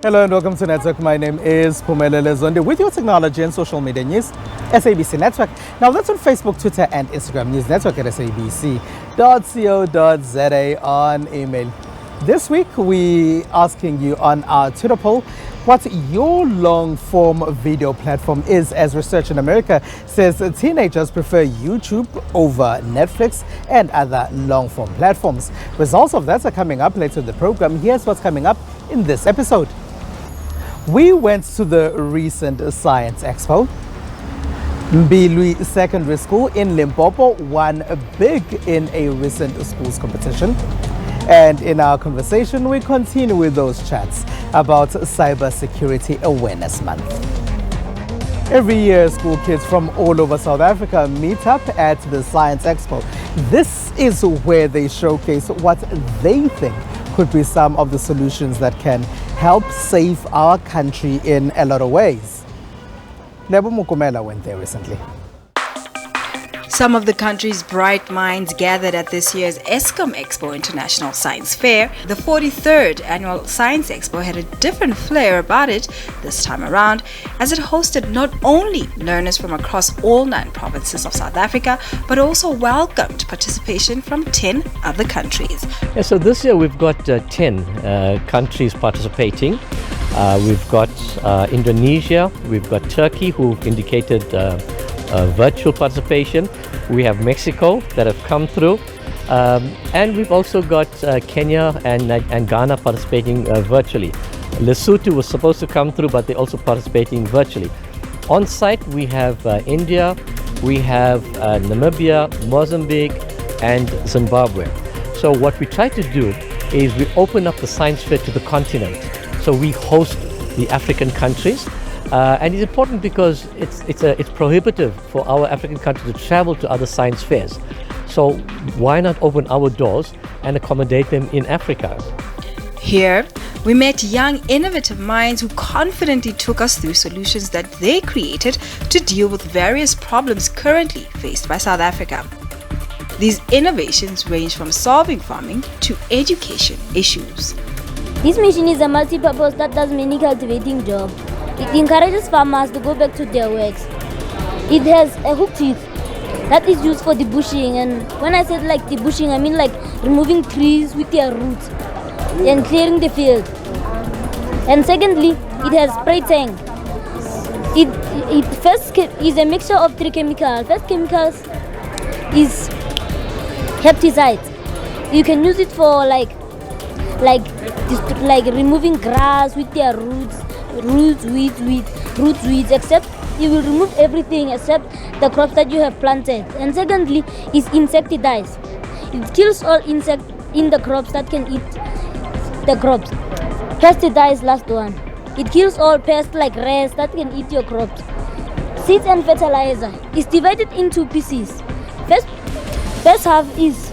Hello and welcome to Network. My name is Pumelele Zondi with your technology and social media news, SABC Network. Now that's on Facebook, Twitter and Instagram, News Network at sabc.co.za, on email. This week we asking you on our Twitter poll what your long-form video platform is, as research in America says teenagers prefer YouTube over Netflix and other long-form platforms. Results of that are coming up later in the program. Here's what's coming up in this episode. We went to the recent Science Expo. Mbilwi Secondary School in Limpopo won big in a recent schools competition. And in our conversation, we continue with those chats about Cybersecurity Awareness Month. Every year, school kids from all over South Africa meet up at the Science Expo. This is where they showcase what they think could be some of the solutions that can help save our country in a lot of ways. Lebo Mukumela went there recently. Some of the country's bright minds gathered at this year's Expo International Science Fair. The 43rd Annual Science Expo had a different flair about it this time around, as it hosted not only learners from across all 9 provinces of South Africa, but also welcomed participation from 10 other countries. Yeah, so this year we've got 10 countries participating. We've got Indonesia, we've got Turkey, who've indicated virtual participation. We have Mexico that have come through, and we've also got Kenya and Ghana participating virtually. Lesotho was supposed to come through, but they're also participating virtually. On site we have India, we have Namibia, Mozambique and Zimbabwe. So what we try to do is we open up the science fair to the continent. So we host the African countries. And it's important because it's prohibitive for our African countries to travel to other science fairs. So why not open our doors and accommodate them in Africa? Here, we met young, innovative minds who confidently took us through solutions that they created to deal with various problems currently faced by South Africa. These innovations range from solving farming to education issues. This machine is a multi-purpose that does many cultivating jobs. It encourages farmers to go back to their works. It has a hook teeth that is used for debushing, and when I said like debushing, I mean like removing trees with their roots and clearing the field. And secondly, it has spray tank. It first is a mixture of 3 chemicals. First chemicals is herbicides. You can use it for like removing grass with their roots, weeds, except you will remove everything except the crops that you have planted. And secondly is insecticides. It kills all insects in the crops that can eat the crops. Pesticides, last one. It kills all pests like rats that can eat your crops. Seeds and fertilizer is divided into pieces. First half is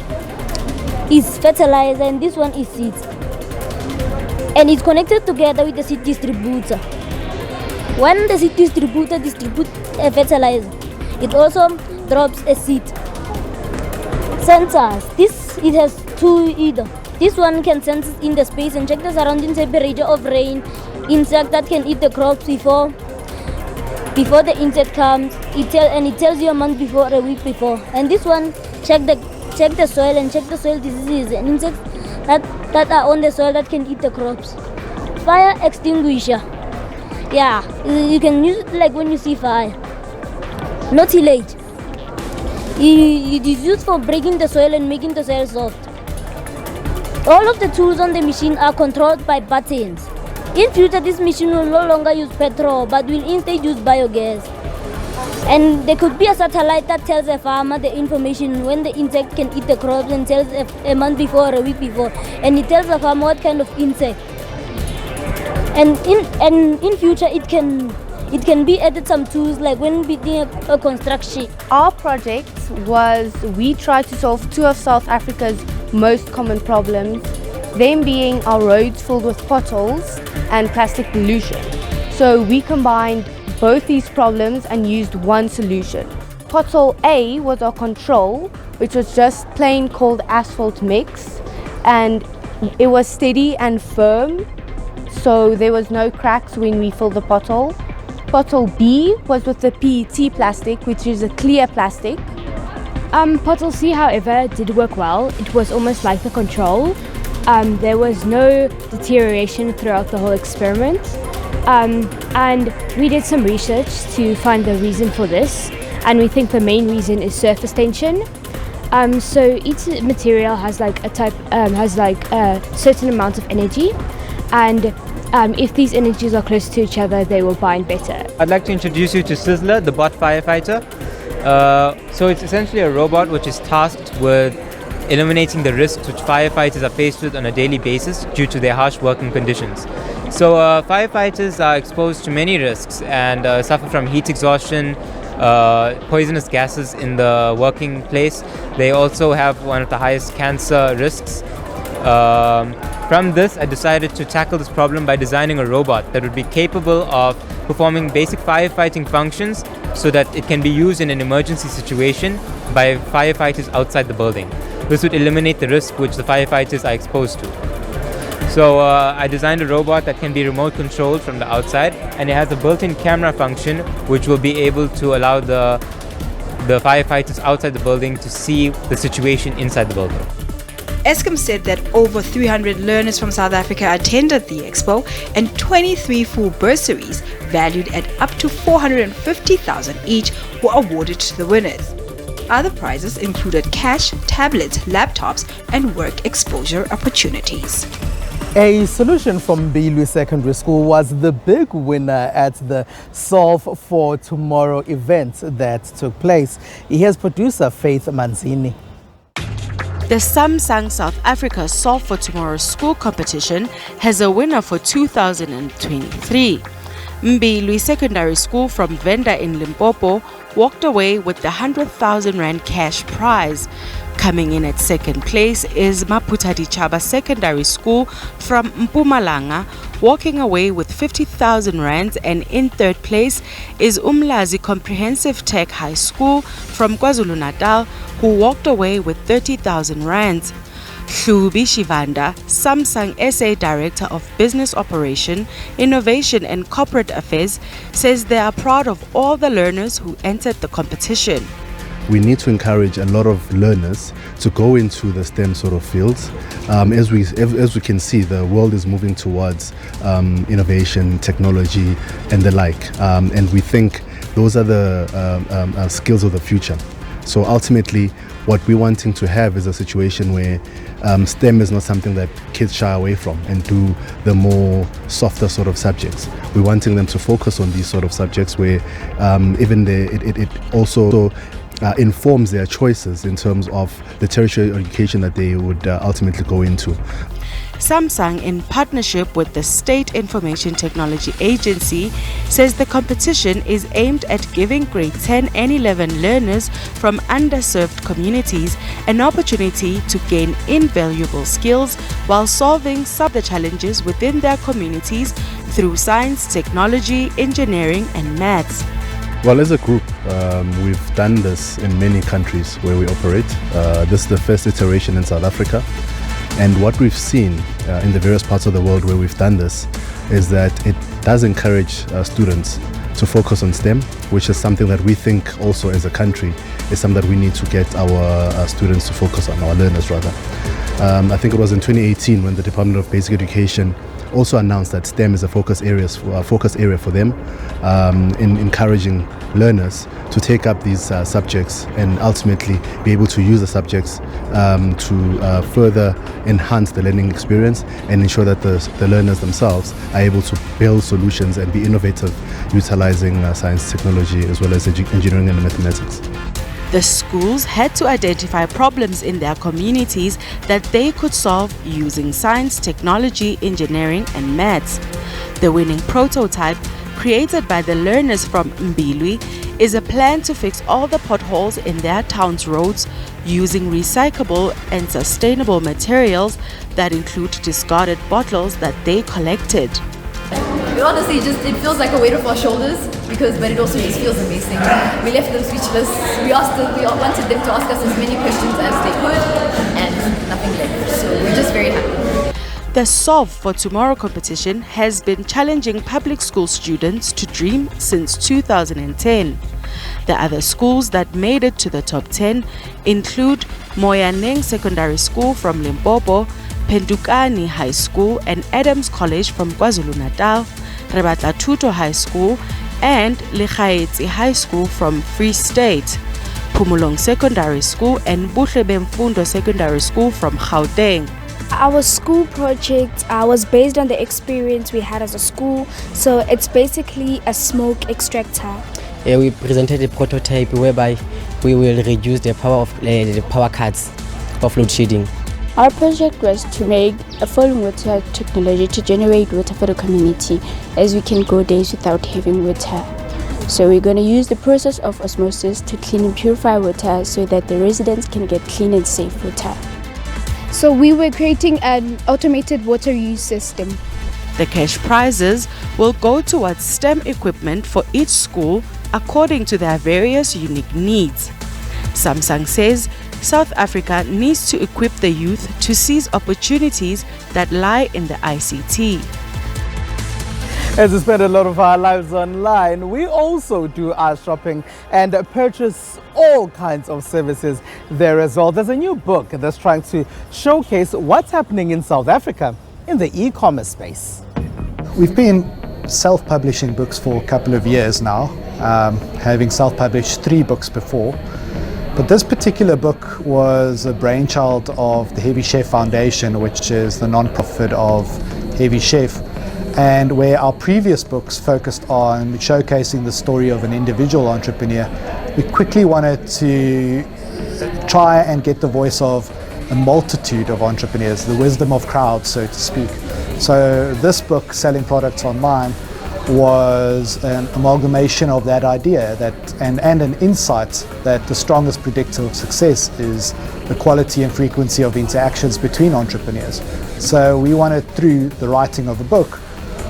fertilizer and this one is seeds. And it's connected together with the seed distributor. When the seed distributor distributes a fertilizer, it also drops a seed. Sensors. It has 2 either. This one can sense in the space and check the surrounding temperature of rain, insect that can eat the crops before the insect comes. It tells you a month before, a week before. And this one check the soil and check the soil diseases and insects that are on the soil that can eat the crops. Fire extinguisher. Yeah, you can use it like when you see fire. Not tillage. It is used for breaking the soil and making the soil soft. All of the tools on the machine are controlled by buttons. In future, this machine will no longer use petrol, but will instead use biogas. And there could be a satellite that tells a farmer the information when the insect can eat the crops and tells a month before or a week before. And it tells the farmer what kind of insect. And in future, it can be added some tools like when building a construction. Our project was we tried to solve 2 of South Africa's most common problems, them being our roads filled with potholes and plastic pollution. So we combined both these problems and used one solution. Pothole A was our control, which was just plain cold asphalt mix, and it was steady and firm. so there was no cracks when we filled the pothole. Pothole B was with the PET plastic, which is a clear plastic. Pothole C, however, did work well. It was almost like the control. There was no deterioration throughout the whole experiment. And we did some research to find the reason for this, and we think the main reason is surface tension. So each material has like a certain amount of energy, and if these energies are close to each other, they will bind better. I'd like to introduce you to Sizzler, the bot firefighter. So it's essentially a robot which is tasked with eliminating the risks which firefighters are faced with on a daily basis due to their harsh working conditions. So firefighters are exposed to many risks and suffer from heat exhaustion, poisonous gases in the working place. They also have one of the highest cancer risks. From this, I decided to tackle this problem by designing a robot that would be capable of performing basic firefighting functions so that it can be used in an emergency situation by firefighters outside the building. This would eliminate the risk which the firefighters are exposed to. So I designed a robot that can be remote controlled from the outside, and it has a built-in camera function which will be able to allow the firefighters outside the building to see the situation inside the building. Eskom said that over 300 learners from South Africa attended the expo, and 23 full bursaries valued at up to 450,000 each were awarded to the winners. Other prizes included cash, tablets, laptops, and work exposure opportunities. A solution from Mbilwi Secondary School was the big winner at the Solve for Tomorrow event that took place. Here's producer Faith Manzini. The Samsung South Africa Solve for Tomorrow School competition has a winner for 2023. Mbilwi Secondary School from Venda in Limpopo walked away with the 100,000 Rand cash prize. Coming in at second place is Maputa Dichaba Secondary School from Mpumalanga, walking away with 50,000 Rands, and in third place is Umlazi Comprehensive Tech High School from KwaZulu-Natal, who walked away with 30,000 Rands. Hlubi Shivanda, Samsung SA Director of Business Operation, Innovation and Corporate Affairs, says they are proud of all the learners who entered the competition. We need to encourage a lot of learners to go into the STEM sort of fields. As we can see, the world is moving towards innovation, technology, and the like. And we think those are the skills of the future. So ultimately, what we're wanting to have is a situation where STEM is not something that kids shy away from and do the more softer sort of subjects. We're wanting them to focus on these sort of subjects where it also informs their choices in terms of the tertiary education that they would ultimately go into. Samsung, in partnership with the State Information Technology Agency, says the competition is aimed at giving grade 10 and 11 learners from underserved communities an opportunity to gain invaluable skills while solving some of the challenges within their communities through science, technology, engineering, and maths. Well, as a group, we've done this in many countries where we operate. This is the first iteration in South Africa. And what we've seen in the various parts of the world where we've done this is that it does encourage students to focus on STEM, which is something that we think also as a country is something that we need to get our students to focus on, our learners rather. I think it was in 2018 when the Department of Basic Education also announced that STEM is a focus area for them, in encouraging learners to take up these subjects and ultimately be able to use the subjects to further enhance the learning experience and ensure that the learners themselves are able to build solutions and be innovative utilizing science, technology, as well as engineering and mathematics. The schools had to identify problems in their communities that they could solve using science, technology, engineering, and maths. The winning prototype, created by the learners from Mbilwi, is a plan to fix all the potholes in their town's roads using recyclable and sustainable materials that include discarded bottles that they collected. Honestly, it feels like a weight off our shoulders, but it also just feels amazing. We left them speechless. We wanted them to ask us as many questions as they could, and nothing left. So we're just very happy. The Solve for Tomorrow competition has been challenging public school students to dream since 2010. The other schools that made it to the top 10 include Moyaneng Secondary School from Limpopo, Pendukani High School and Adams College from KwaZulu-Natal, Rebatla Tuto High School and Lekhaetsi High School from Free State, Pumulong Secondary School and Buhlebemfundo Secondary School from Gauteng. Our school project was based on the experience we had as a school, so it's basically a smoke extractor. We presented a prototype whereby we will reduce the power of the power cuts of load shedding. Our project was to make a falling water technology to generate water for the community, as we can go days without having water. So we're going to use the process of osmosis to clean and purify water so that the residents can get clean and safe water. So we were creating an automated water reuse system. The cash prizes will go towards STEM equipment for each school according to their various unique needs. Samsung says South Africa needs to equip the youth to seize opportunities that lie in the ICT. As we spend a lot of our lives online, we also do our shopping and purchase all kinds of services there as well. There's a new book that's trying to showcase what's happening in South Africa in the e-commerce space. We've been self-publishing books for a couple of years now, having self-published 3 books before. But this particular book was a brainchild of the Heavy Chef Foundation, which is the non-profit of Heavy Chef, and where our previous books focused on showcasing the story of an individual entrepreneur. We quickly wanted to try and get the voice of a multitude of entrepreneurs, the wisdom of crowds, so to speak. So this book, Selling Products Online, was an amalgamation of that idea and an insight that the strongest predictor of success is the quality and frequency of interactions between entrepreneurs. So we wanted, through the writing of the book,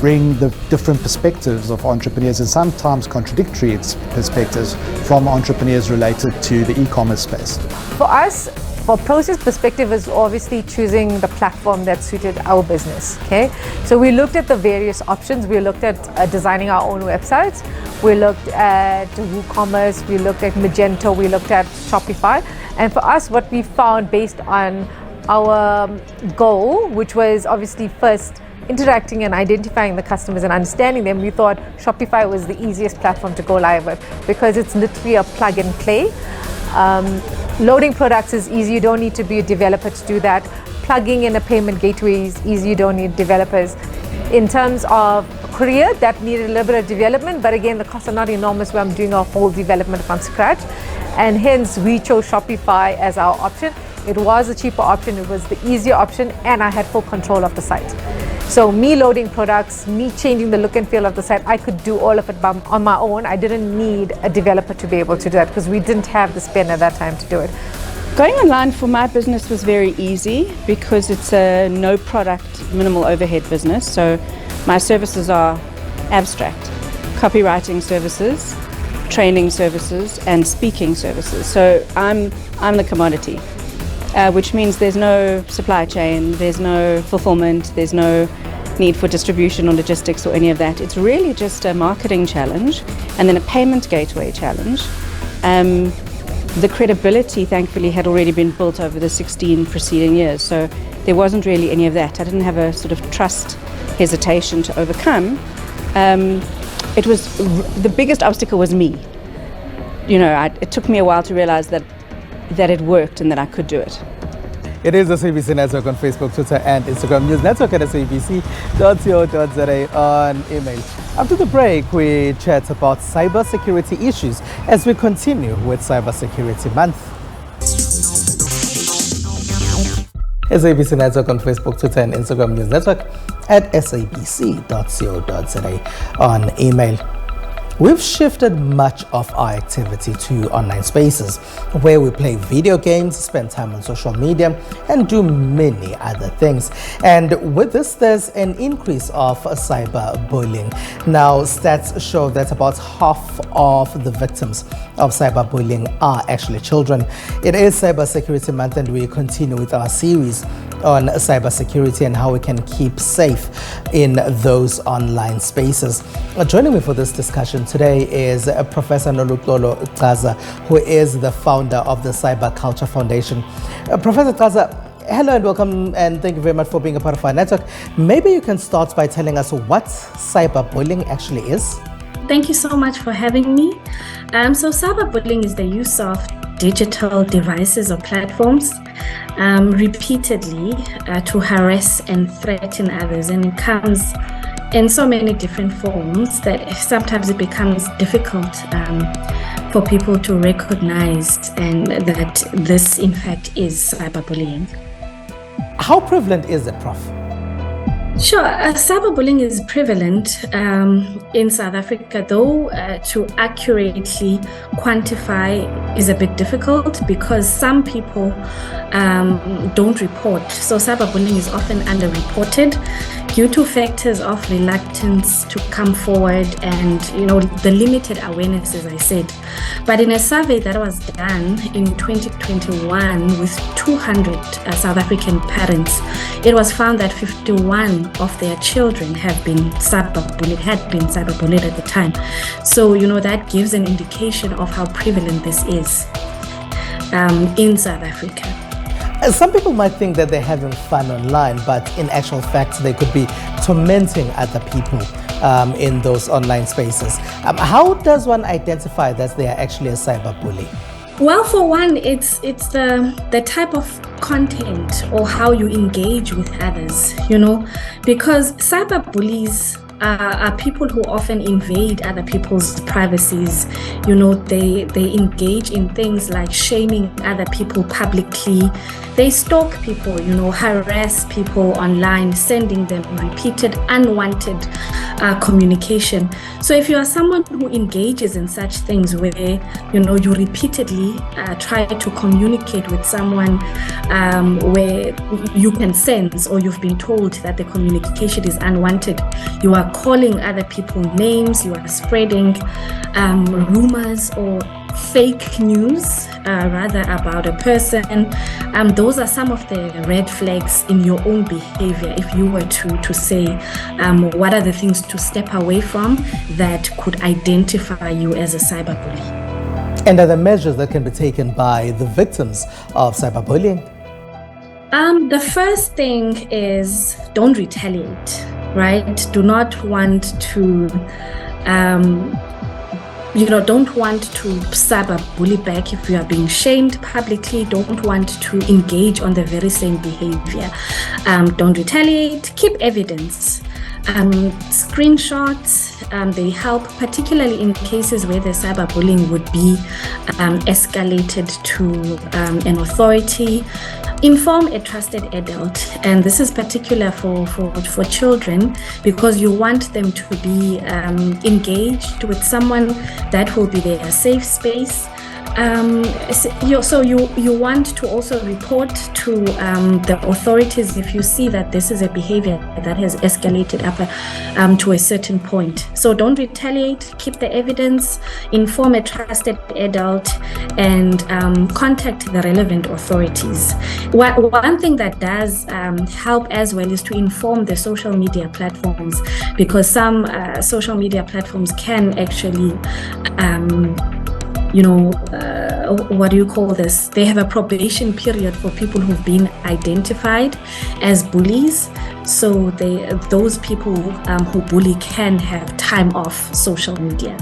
bring the different perspectives of entrepreneurs and sometimes contradictory perspectives from entrepreneurs related to the e-commerce space. For us, for process perspective is obviously choosing the platform that suited our business. Okay, so we looked at the various options. We looked at designing our own websites. We looked at WooCommerce. We looked at Magento. We looked at Shopify. And for us, what we found based on our goal, which was obviously first interacting and identifying the customers and understanding them, we thought Shopify was the easiest platform to go live with because it's literally a plug and play. Loading products is easy, you don't need to be a developer to do that. Plugging in a payment gateway is easy, you don't need developers. In terms of courier, that needed a little bit of development, but again, the costs are not enormous where I'm doing a whole development from scratch. And hence, we chose Shopify as our option. It was a cheaper option, it was the easier option, and I had full control of the site. So me loading products, me changing the look and feel of the site, I could do all of it on my own. I didn't need a developer to be able to do that because we didn't have the spend at that time to do it. Going online for my business was very easy because it's a no product, minimal overhead business. So my services are abstract, copywriting services, training services, and speaking services. So I'm the commodity. Which means there's no supply chain, there's no fulfillment, there's no need for distribution or logistics or any of that. It's really just a marketing challenge and then a payment gateway challenge. The credibility, thankfully, had already been built over the 16 preceding years, so there wasn't really any of that. I didn't have a sort of trust hesitation to overcome. It was the biggest obstacle was me. You know, it took me a while to realize that it worked and that I could do it. It is the SABC Network on Facebook, Twitter and Instagram. News Network at sabc.co.za on email. After the break, we chat about cybersecurity issues as we continue with Cybersecurity Month. SABC Network on Facebook, Twitter and Instagram. News Network at sabc.co.za on email. We've shifted much of our activity to online spaces where we play video games, spend time on social media, and do many other things. And with this, there's an increase of cyberbullying. Now, stats show that about half of the victims of cyberbullying are actually children. It is Cybersecurity Month, and we continue with our series on cybersecurity and how we can keep safe in those online spaces. Joining me for this discussion today is Professor Noluxolo Xaza, who is the founder of the Cyber Culture Foundation. Professor Xaza, hello and welcome, and thank you very much for being a part of our network. Maybe you can start by telling us what cyberbullying actually is. Thank you so much for having me. So cyberbullying is the use of digital devices or platforms repeatedly to harass and threaten others, and it comes in so many different forms that sometimes it becomes difficult for people to recognize and that this in fact is cyberbullying. How prevalent is it, Prof? Sure, cyberbullying is prevalent in South Africa, though to accurately quantify is a bit difficult because some people don't report. So cyberbullying is often underreported due to factors of reluctance to come forward and, the limited awareness, as I said. But in a survey that was done in 2021 with 200 South African parents, it was found that 51 of their children had been cyberbullied at the time. So, that gives an indication of how prevalent this is in South Africa. Some people might think that they're having fun online, but in actual fact, they could be tormenting other people in those online spaces. How does one identify that they are actually a cyberbully? Well, for one, it's the type of content or how you engage with others, because cyberbullies are people who often invade other people's privacies. They engage in things like shaming other people publicly. They stalk people, harass people online, sending them repeated unwanted communication. So if you are someone who engages in such things where, you repeatedly try to communicate with someone where you can sense or you've been told that the communication is unwanted, you are calling other people names, you are spreading rumors or fake news about a person. Those are some of the red flags in your own behavior. If you were to say what are the things to step away from that could identify you as a cyberbully. And are there measures that can be taken by the victims of cyberbullying? The first thing is don't retaliate, right? Do not want to don't want to cyberbully back if you are being shamed publicly. Don't want to engage on the very same behavior. Don't retaliate. Keep evidence. Screenshots, they help, particularly in cases where the cyberbullying would be escalated to an authority. Inform a trusted adult, and this is particular for children because you want them to be engaged with someone that will be their safe space. So you want to also report to the authorities if you see that this is a behavior that has escalated up to a certain point. So don't retaliate, keep the evidence, inform a trusted adult, and contact the relevant authorities. One thing that does help as well is to inform the social media platforms, because some social media platforms can actually what do you call this? They have a probation period for people who've been identified as bullies. So those people who bully can have time off social media.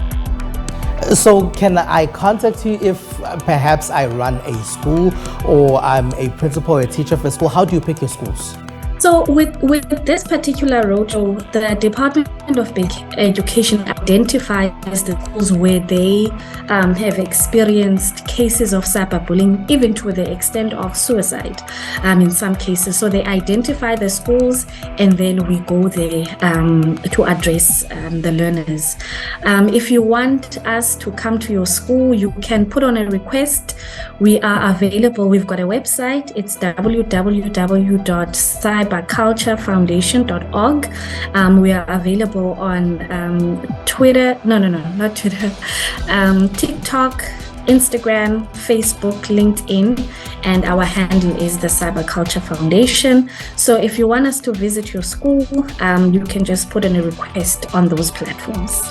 So can I contact you if perhaps I run a school or I'm a principal or a teacher for a school? How do you pick your schools? So with this particular roadshow, the Department of Education identifies the schools where they have experienced cases of cyberbullying, even to the extent of suicide in some cases. So they identify the schools and then we go there to address the learners. If you want us to come to your school, you can put on a request. We are available. We've got a website. It's www.cyberculturefoundation.org. We are available on Twitter. Not Twitter. TikTok, Instagram, Facebook, LinkedIn, and our handle is the Cyber Culture Foundation. So if you want us to visit your school, you can just put in a request on those platforms.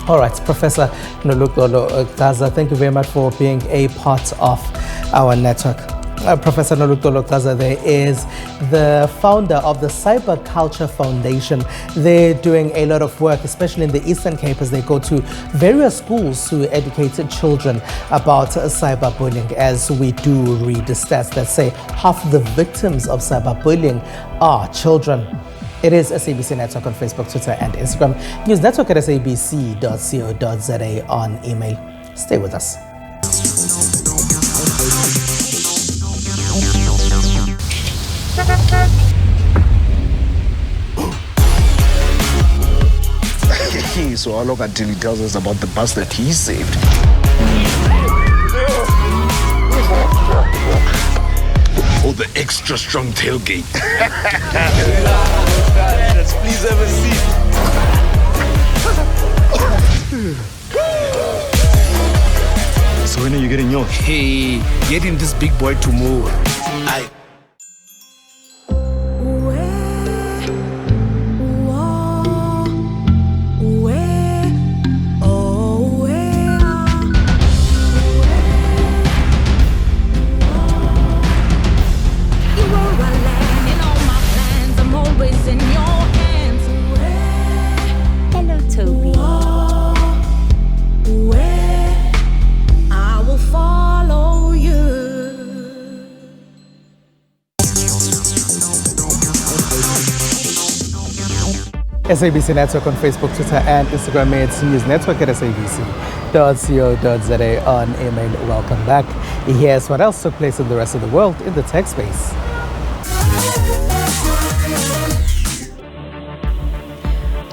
All right, Professor Noluxolo Gaza, thank you very much for being a part of our network. Professor Noluxolo Gaza there is the founder of the Cyber Culture Foundation. They're doing a lot of work, especially in the Eastern Cape, as they go to various schools to educate children about cyberbullying. As we do read the stats that say half the victims of cyberbullying are children. It is SABC Network on Facebook, Twitter, and Instagram. News Network at sabc.co.za on email. Stay with us. So how long until he tells us about the bus that he saved? Or the extra strong tailgate. Let's please have a seat. So when are you getting yours? Hey, getting this big boy tomorrow. SABC Network on Facebook, Twitter, and Instagram. It's News Network at sabc.co.za on email. Welcome back. Here's what else took place in the rest of the world in the tech space.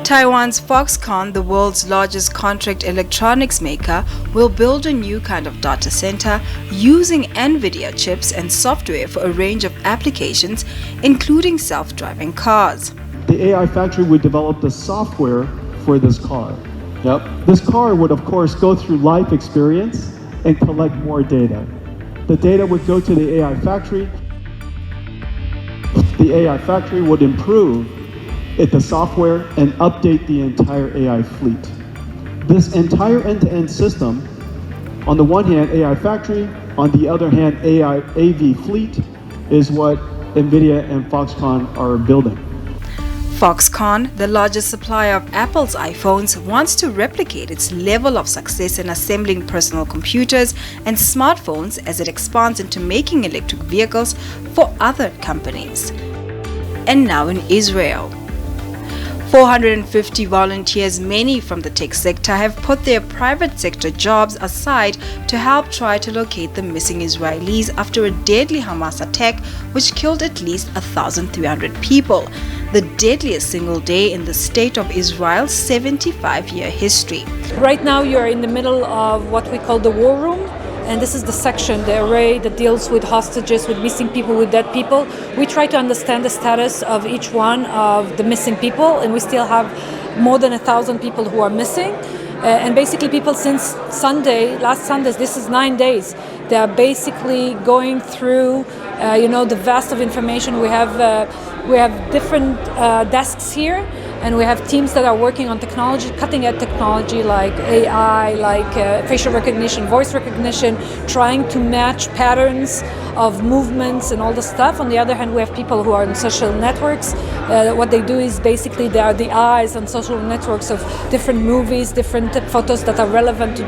Taiwan's Foxconn, the world's largest contract electronics maker, will build a new kind of data center using NVIDIA chips and software for a range of applications, including self-driving cars. The AI factory would develop the software for this car. This car would, of course, go through life experience and collect more data. The data would go to the AI factory. The AI factory would improve the software and update the entire AI fleet. This entire end-to-end system, on the one hand, AI factory, on the other hand, AI AV fleet, is what NVIDIA and Foxconn are building. Foxconn, the largest supplier of Apple's iPhones, wants to replicate its level of success in assembling personal computers and smartphones as it expands into making electric vehicles for other companies. And now in Israel. 450 volunteers, many from the tech sector, have put their private sector jobs aside to help try to locate the missing Israelis after a deadly Hamas attack which killed at least 1,300 people, the deadliest single day in the State of Israel's 75-year history. Right now you're in the middle of what we call the war room. And this is the section, the array that deals with hostages, with missing people, with dead people. We try to understand the status of each one of the missing people, and we still have more than 1,000 people who are missing. And basically people since Sunday, last Sunday, this is 9 days, they are basically going through, the vast of information. We have different desks here, and we have teams that are working on technology, cutting-edge technology like AI, like facial recognition, voice recognition, trying to match patterns of movements and all the stuff. On the other hand, we have people who are on social networks. What they do is basically they are the eyes on social networks of different movies, different photos that are relevant to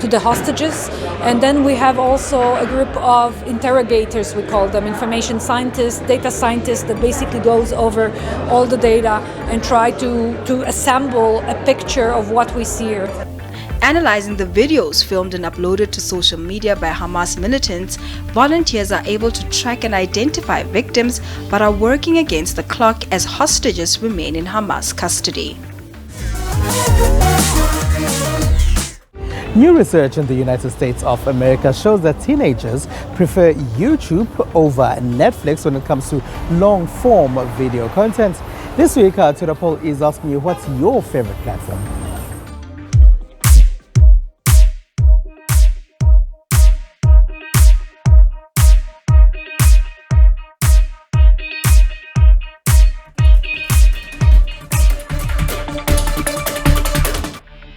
the hostages. And then we have also a group of interrogators, we call them, information scientists, data scientists, that basically goes over all the data and try to assemble a picture of what we see here. Analyzing the videos filmed and uploaded to social media by Hamas militants, volunteers are able to track and identify victims but are working against the clock as hostages remain in Hamas custody. New research in the United States of America shows that teenagers prefer YouTube over Netflix when it comes to long-form video content. This week, our Twitter poll is asking you, what's your favorite platform?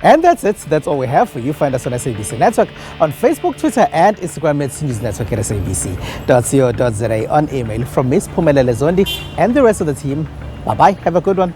And that's it. That's all we have for you. Find us on SABC Network on Facebook, Twitter, and Instagram. It's News Network at sabc.co.za, on email. From Ms. Phumelele Zondi and the rest of the team, bye-bye. Have a good one.